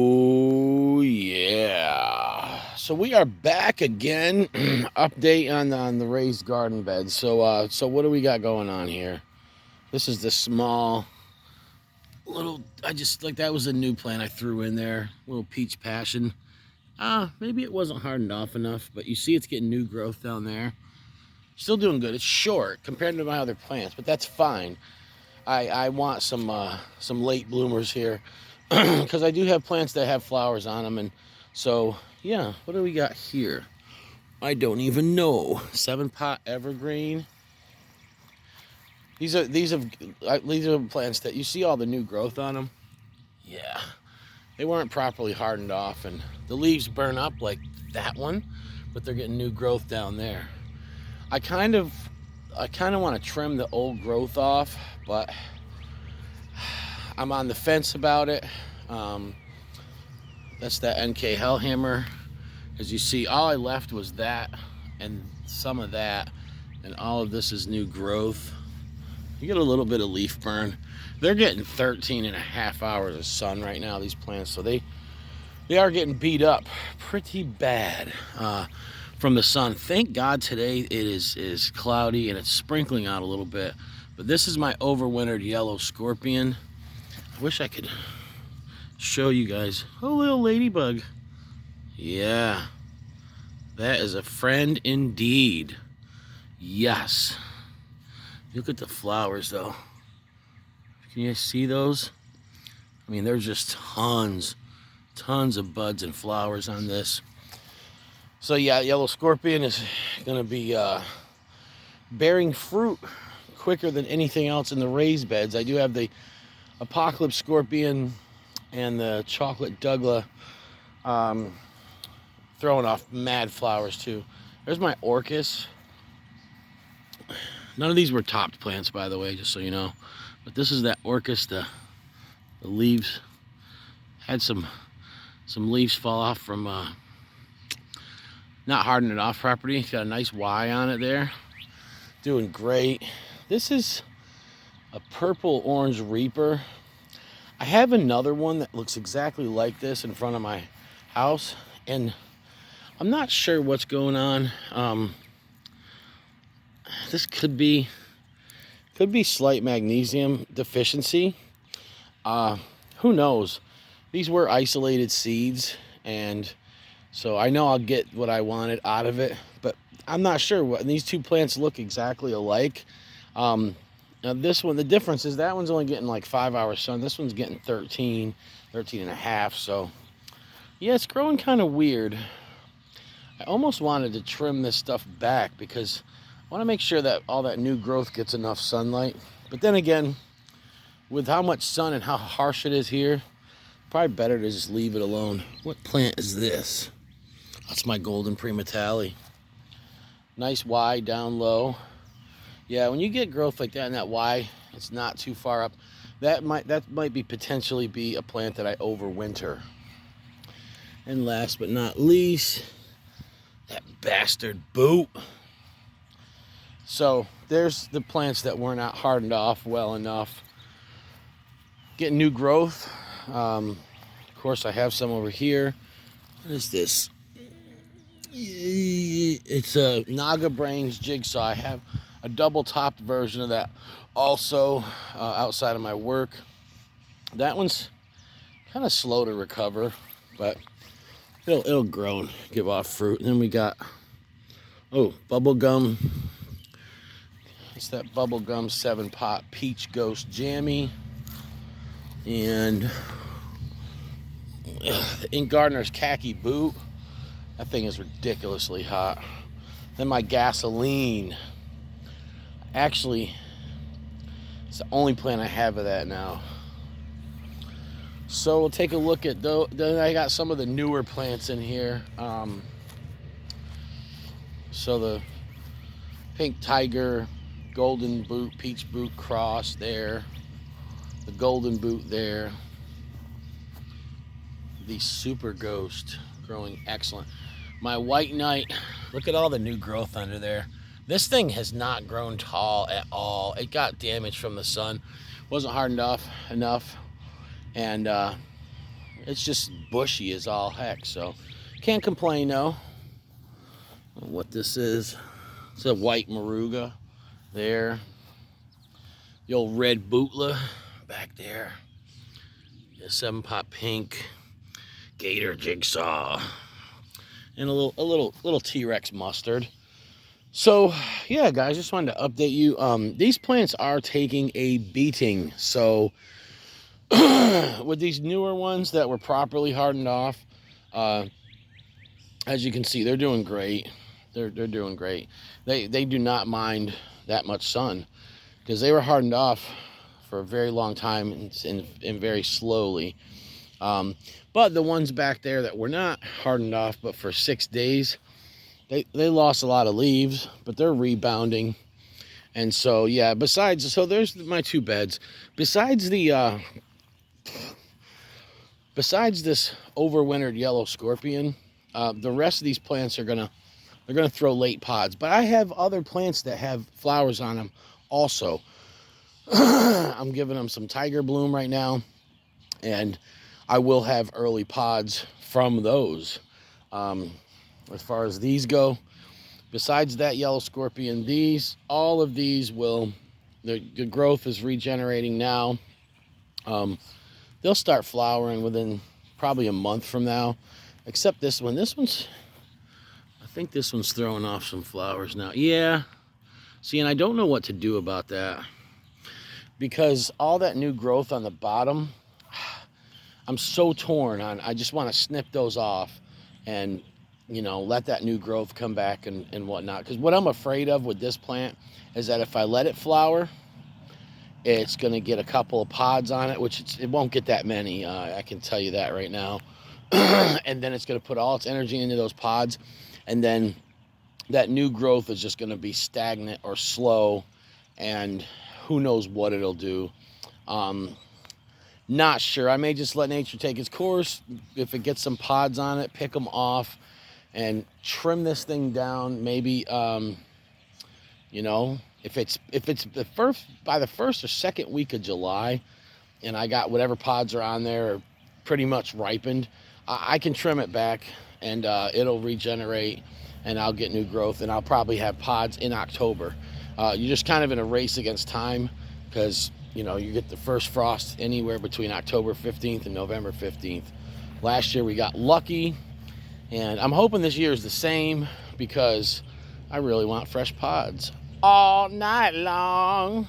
Oh yeah. So we are back again. Update on the raised garden bed. So what do we got going on here? This is the small little I just like that was a new plant I threw in there. Little peach passion. Maybe it wasn't hardened off enough, but you see it's getting new growth down there. Still doing good. It's short compared to my other plants, but that's fine. I want some late bloomers here because I do have plants that have flowers on them, and so yeah. What do we got here? I don't even know. 7-pot evergreen. These are plants that you see all the new growth on them. Yeah, they weren't properly hardened off, and the leaves burn up like that one, but they're getting new growth down there. I kind of want to trim the old growth off, but I'm on the fence about it. Um, that's that NK Hellhammer. As you see, all I left was that and some of that, and all of this is new growth. You get a little bit of leaf burn. They're getting 13 and a half hours of sun right now, these plants, so they are getting beat up pretty bad from the sun. Thank God today it is cloudy and it's sprinkling out a little bit, but this is my overwintered yellow scorpion. I wish I could show you guys. Oh, little ladybug. Yeah, that is a friend indeed. Yes. Look at the flowers though. Can you see those? I mean, there's just tons of buds and flowers on this. So yeah, yellow scorpion is gonna be bearing fruit quicker than anything else in the raised beds. I do have the Apocalypse Scorpion and the Chocolate Douglas throwing off mad flowers too. There's my orchis. None of these were topped plants, by the way, just so you know. But this is that orchis. The leaves had some leaves fall off from not hardening it off properly. It's got a nice Y on it there. Doing great. This is a purple orange reaper. I have another one that looks exactly like this in front of my house, and I'm not sure what's going on. This could be slight magnesium deficiency. Who knows? These were isolated seeds, and so I know I'll get what I wanted out of it, but I'm not sure what. And these two plants look exactly alike. Now this one, the difference is that one's only getting like 5 hours sun. This one's getting 13 and a half. So yeah, it's growing kind of weird. I almost wanted to trim this stuff back because I want to make sure that all that new growth gets enough sunlight. But then again, with how much sun and how harsh it is here, probably better to just leave it alone. What plant is this? That's my golden primatale. Nice Y down low. Yeah, when you get growth like that and that Y, it's not too far up. That might be potentially be a plant that I overwinter. And last but not least, that bastard boot. So there's the plants that were not hardened off well enough. Getting new growth. Of course, I have some over here. What is this? It's a Naga Brains jigsaw. I have a double-topped version of that also outside of my work. That one's kind of slow to recover, but it'll grow and give off fruit. And then we got bubblegum. It's that bubblegum 7-pot peach ghost jammy, and Ink Gardener's khaki boot. That thing is ridiculously hot. Then my gasoline. Actually, it's the only plant I have of that now. So we'll take a look at those. Then I got some of the newer plants in here. So the pink tiger, golden boot, peach boot cross there. The golden boot there. The super ghost growing excellent. My white knight, look at all the new growth under there. This thing has not grown tall at all. It got damaged from the sun. Wasn't hardened off enough. And It's just bushy as all heck, so can't complain, though. What this is, it's a white Moruga there. The old red Bootla back there. The 7-pot pink Gator Jigsaw. And a little T-Rex mustard. So, yeah, guys, just wanted to update you. These plants are taking a beating. So, with these newer ones that were properly hardened off, as you can see, they're doing great. They're doing great. They do not mind that much sun because they were hardened off for a very long time and very slowly. But the ones back there that were not hardened off, but for 6 days, they lost a lot of leaves, but they're rebounding. And so, yeah, so there's my 2 beds. Besides this overwintered yellow scorpion, the rest of these plants they're gonna throw late pods. But I have other plants that have flowers on them also. I'm giving them some tiger bloom right now, and I will have early pods from those. As far as these go, besides that yellow scorpion, all of these the growth is regenerating now. They'll start flowering within probably a month from now, except this one. I think this one's throwing off some flowers now. Yeah. See, and I don't know what to do about that because all that new growth on the bottom, I'm so torn on. I just want to snip those off and, let that new growth come back and whatnot. Because what I'm afraid of with this plant is that if I let it flower, it's going to get a couple of pods on it, which it won't get that many. I can tell you that right now. And then it's going to put all its energy into those pods. And then that new growth is just going to be stagnant or slow. And who knows what it'll do. Not sure. I may just let nature take its course. If it gets some pods on it, pick them off and trim this thing down. Maybe, if it's by the 1st or 2nd week of July, and I got whatever pods are on there are pretty much ripened, I can trim it back and it'll regenerate and I'll get new growth and I'll probably have pods in October. You're just kind of in a race against time because you get the first frost anywhere between October 15th and November 15th. Last year we got lucky, and I'm hoping this year is the same because I really want fresh pods all night long.